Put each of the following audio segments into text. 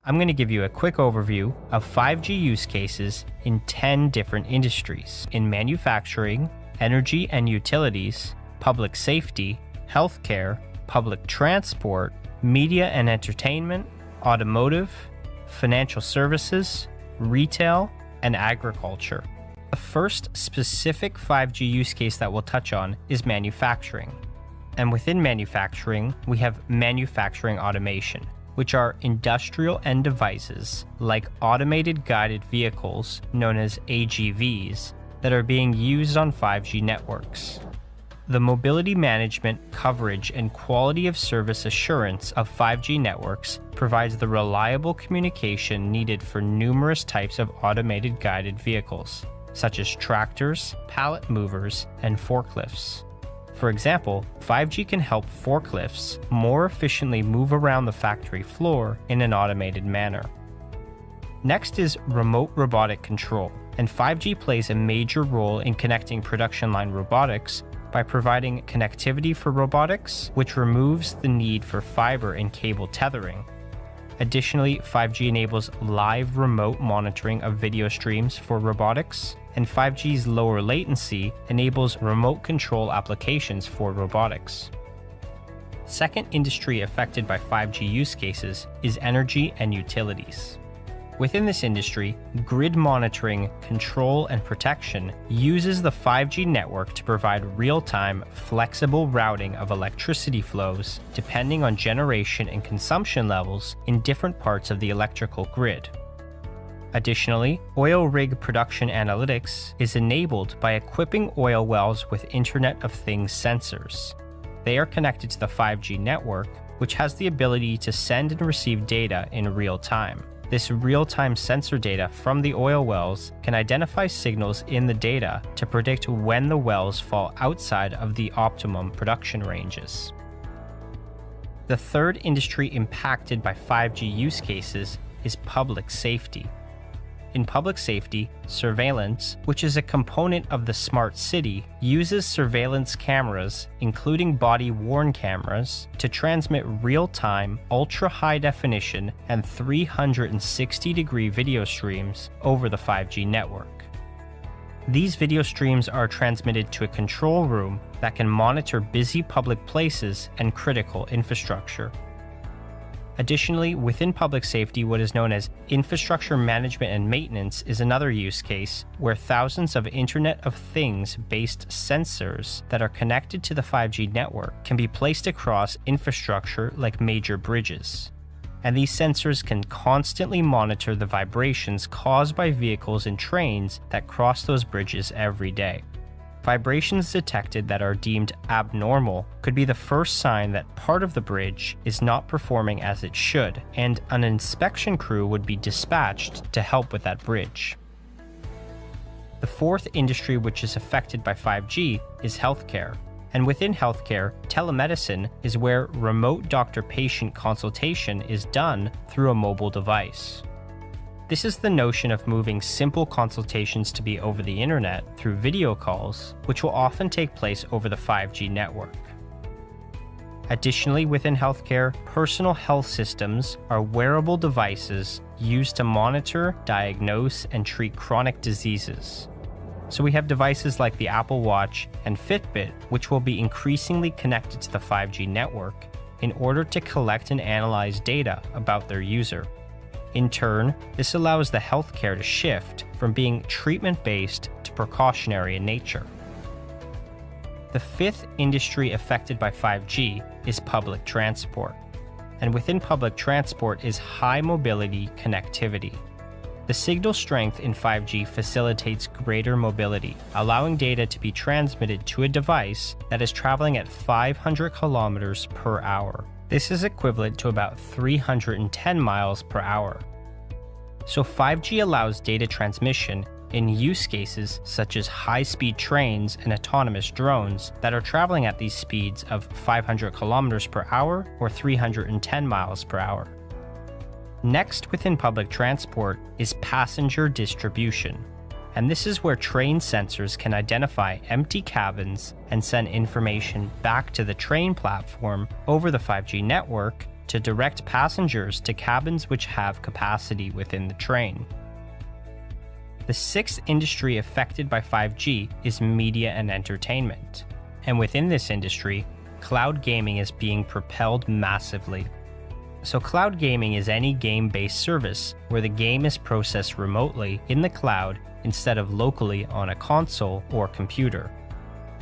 I'm going to give you a quick overview of 5G use cases in 10 different industries in manufacturing, energy and utilities, public safety, healthcare, public transport, media and entertainment, automotive, financial services, retail, and agriculture. The first specific 5G use case that we'll touch on is manufacturing. And within manufacturing, we have manufacturing automation, which are industrial end devices like automated guided vehicles known as AGVs that are being used on 5G networks. The mobility management, coverage, and quality of service assurance of 5G networks provides the reliable communication needed for numerous types of automated guided vehicles, such as tractors, pallet movers, and forklifts. For example, 5G can help forklifts more efficiently move around the factory floor in an automated manner. Next is remote robotic control, and 5G plays a major role in connecting production line robotics by providing connectivity for robotics, which removes the need for fiber and cable tethering. Additionally, 5G enables live remote monitoring of video streams for robotics, and 5G's lower latency enables remote control applications for robotics. Second industry affected by 5G use cases is energy and utilities. Within this industry, grid monitoring, control, and protection uses the 5G network to provide real-time, flexible routing of electricity flows depending on generation and consumption levels in different parts of the electrical grid. Additionally, oil rig production analytics is enabled by equipping oil wells with Internet of Things sensors. They are connected to the 5G network, which has the ability to send and receive data in real time. This real-time sensor data from the oil wells can identify signals in the data to predict when the wells fall outside of the optimum production ranges. The third industry impacted by 5G use cases is public safety. In public safety, surveillance, which is a component of the smart city, uses surveillance cameras, including body-worn cameras, to transmit real-time, ultra-high definition, and 360-degree video streams over the 5G network. These video streams are transmitted to a control room that can monitor busy public places and critical infrastructure. Additionally, within public safety, what is known as infrastructure management and maintenance is another use case where thousands of Internet of Things-based sensors that are connected to the 5G network can be placed across infrastructure like major bridges. And these sensors can constantly monitor the vibrations caused by vehicles and trains that cross those bridges every day. Vibrations detected that are deemed abnormal could be the first sign that part of the bridge is not performing as it should, and an inspection crew would be dispatched to help with that bridge. The fourth industry which is affected by 5G is healthcare. And within healthcare, telemedicine is where remote doctor-patient consultation is done through a mobile device. This is the notion of moving simple consultations to be over the internet through video calls, which will often take place over the 5G network. Additionally, within healthcare, personal health systems are wearable devices used to monitor, diagnose, and treat chronic diseases. So we have devices like the Apple Watch and Fitbit, which will be increasingly connected to the 5G network in order to collect and analyze data about their user. In turn, this allows the healthcare to shift from being treatment-based to precautionary in nature. The fifth industry affected by 5G is public transport. And within public transport is high mobility connectivity. The signal strength in 5G facilitates greater mobility, allowing data to be transmitted to a device that is traveling at 500 kilometers per hour. This is equivalent to about 310 miles per hour. So 5G allows data transmission in use cases such as high-speed trains and autonomous drones that are traveling at these speeds of 500 kilometers per hour or 310 miles per hour. Next within public transport is passenger distribution. And this is where train sensors can identify empty cabins and send information back to the train platform over the 5G network to direct passengers to cabins which have capacity within the train. The sixth industry affected by 5G is media and entertainment. And within this industry, cloud gaming is being propelled massively. So cloud gaming is any game-based service where the game is processed remotely in the cloud instead of locally on a console or computer.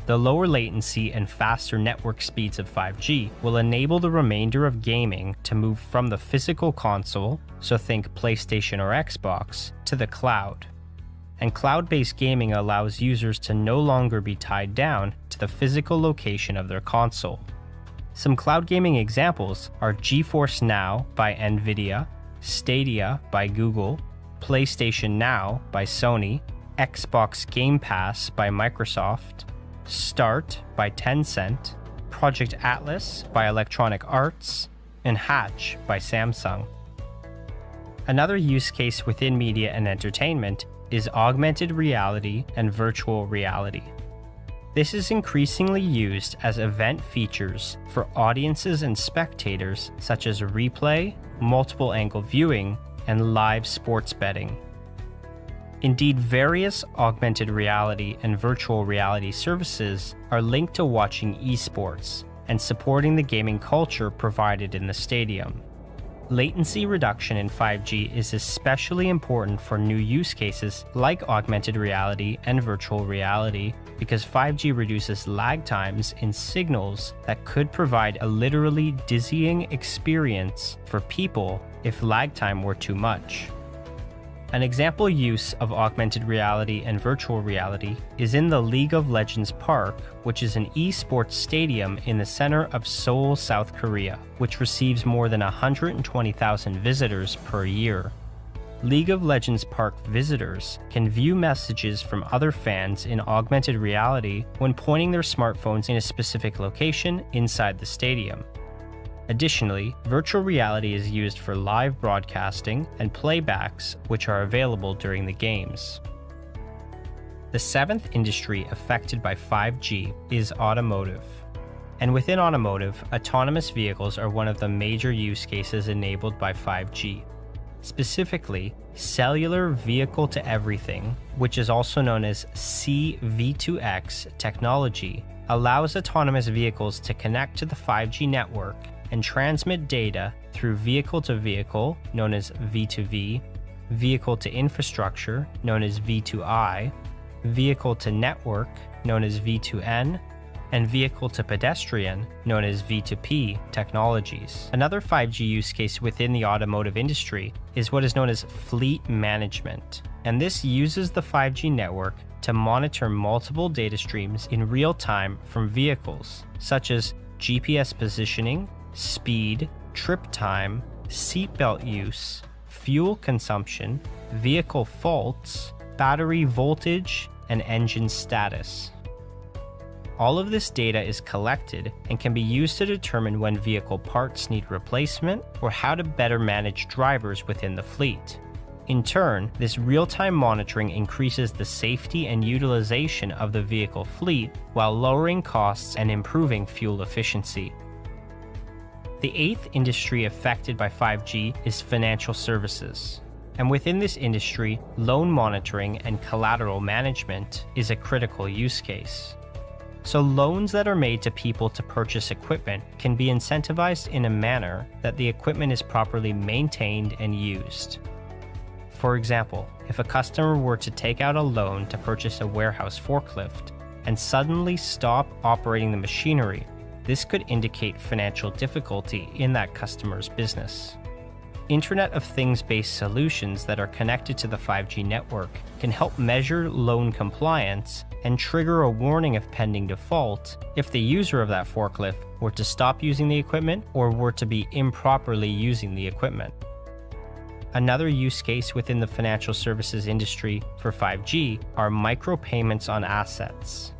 The lower latency and faster network speeds of 5G will enable the remainder of gaming to move from the physical console, so think PlayStation or Xbox, to the cloud. And cloud-based gaming allows users to no longer be tied down to the physical location of their console. Some cloud gaming examples are GeForce Now by NVIDIA, Stadia by Google, PlayStation Now by Sony, Xbox Game Pass by Microsoft, Start by Tencent, Project Atlas by Electronic Arts, and Hatch by Samsung. Another use case within media and entertainment is augmented reality and virtual reality. This is increasingly used as event features for audiences and spectators such as replay, multiple angle viewing, and live sports betting. Indeed, various augmented reality and virtual reality services are linked to watching esports and supporting the gaming culture provided in the stadium. Latency reduction in 5G is especially important for new use cases like augmented reality and virtual reality because 5G reduces lag times in signals that could provide a literally dizzying experience for people if lag time were too much. An example use of augmented reality and virtual reality is in the League of Legends Park, which is an esports stadium in the center of Seoul, South Korea, which receives more than 120,000 visitors per year. League of Legends Park visitors can view messages from other fans in augmented reality when pointing their smartphones in a specific location inside the stadium. Additionally, virtual reality is used for live broadcasting and playbacks, which are available during the games. The seventh industry affected by 5G is automotive. And within automotive, autonomous vehicles are one of the major use cases enabled by 5G. Specifically, cellular vehicle-to-everything, which is also known as C-V2X technology, allows autonomous vehicles to connect to the 5G network and transmit data through vehicle-to-vehicle, known as V2V, vehicle-to-infrastructure, known as V2I, vehicle-to-network, known as V2N, and vehicle-to-pedestrian, known as V2P technologies. Another 5G use case within the automotive industry is what is known as fleet management, and this uses the 5G network to monitor multiple data streams in real time from vehicles, such as GPS positioning, speed, trip time, seatbelt use, fuel consumption, vehicle faults, battery voltage, and engine status. All of this data is collected and can be used to determine when vehicle parts need replacement or how to better manage drivers within the fleet. In turn, this real-time monitoring increases the safety and utilization of the vehicle fleet while lowering costs and improving fuel efficiency. The eighth industry affected by 5G is financial services. And within this industry, loan monitoring and collateral management is a critical use case. So loans that are made to people to purchase equipment can be incentivized in a manner that the equipment is properly maintained and used. For example, if a customer were to take out a loan to purchase a warehouse forklift and suddenly stop operating the machinery, this could indicate financial difficulty in that customer's business. Internet of Things-based solutions that are connected to the 5G network can help measure loan compliance and trigger a warning of pending default if the user of that forklift were to stop using the equipment or were to be improperly using the equipment. Another use case within the financial services industry for 5G are micropayments on assets.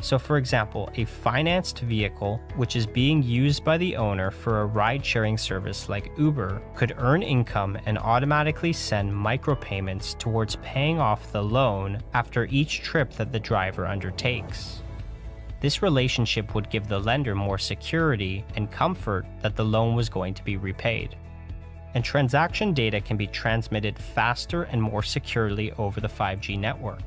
So for example, a financed vehicle which is being used by the owner for a ride-sharing service like Uber could earn income and automatically send micropayments towards paying off the loan after each trip that the driver undertakes. This relationship would give the lender more security and comfort that the loan was going to be repaid. And transaction data can be transmitted faster and more securely over the 5G network.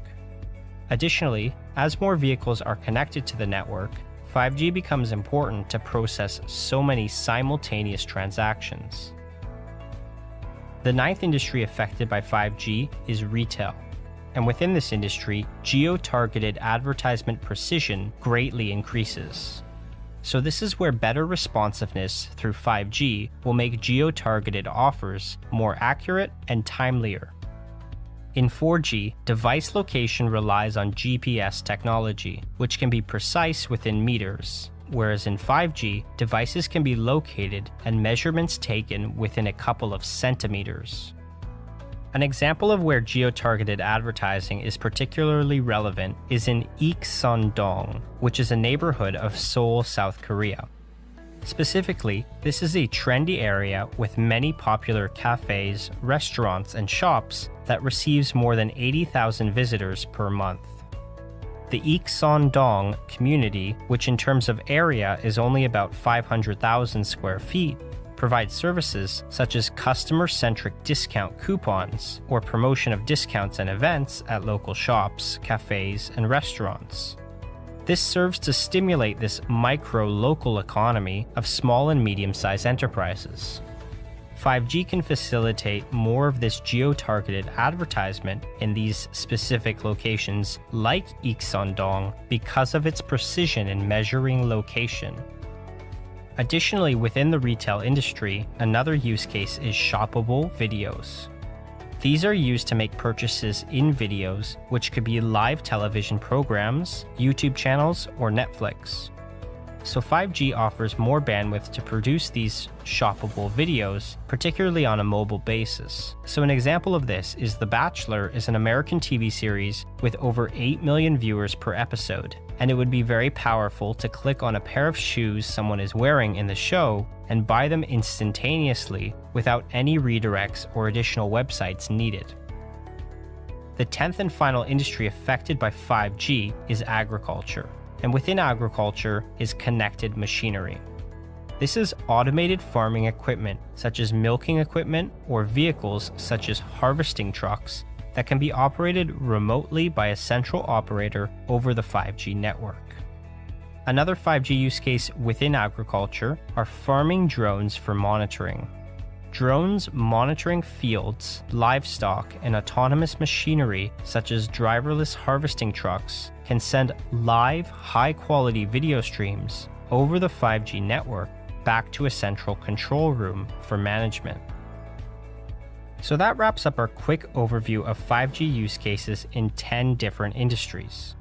Additionally, as more vehicles are connected to the network, 5G becomes important to process so many simultaneous transactions. The ninth industry affected by 5G is retail. And within this industry, geo-targeted advertisement precision greatly increases. So this is where better responsiveness through 5G will make geo-targeted offers more accurate and timelier. In 4G, device location relies on GPS technology, which can be precise within meters, whereas in 5G, devices can be located and measurements taken within a couple of centimeters. An example of where geo-targeted advertising is particularly relevant is in Ik-son-dong, which is a neighborhood of Seoul, South Korea. Specifically, this is a trendy area with many popular cafes, restaurants, and shops that receives more than 80,000 visitors per month. The Ik-son-dong community, which in terms of area is only about 500,000 square feet, provides services such as customer-centric discount coupons or promotion of discounts and events at local shops, cafes, and restaurants. This serves to stimulate this micro-local economy of small and medium-sized enterprises. 5G can facilitate more of this geo-targeted advertisement in these specific locations like Ik-son-dong because of its precision in measuring location. Additionally, within the retail industry, another use case is shoppable videos. These are used to make purchases in videos, which could be live television programs, YouTube channels, or Netflix. So 5G offers more bandwidth to produce these shoppable videos, particularly on a mobile basis. So an example of this is The Bachelor is an American TV series with over 8 million viewers per episode, and it would be very powerful to click on a pair of shoes someone is wearing in the show and buy them instantaneously without any redirects or additional websites needed. The 10th and final industry affected by 5G is agriculture. And within agriculture is connected machinery. This is automated farming equipment such as milking equipment or vehicles such as harvesting trucks that can be operated remotely by a central operator over the 5G network. Another 5G use case within agriculture are farming drones for monitoring. Drones monitoring fields, livestock, and autonomous machinery such as driverless harvesting trucks can send live, high-quality video streams over the 5G network back to a central control room for management. So that wraps up our quick overview of 5G use cases in 10 different industries.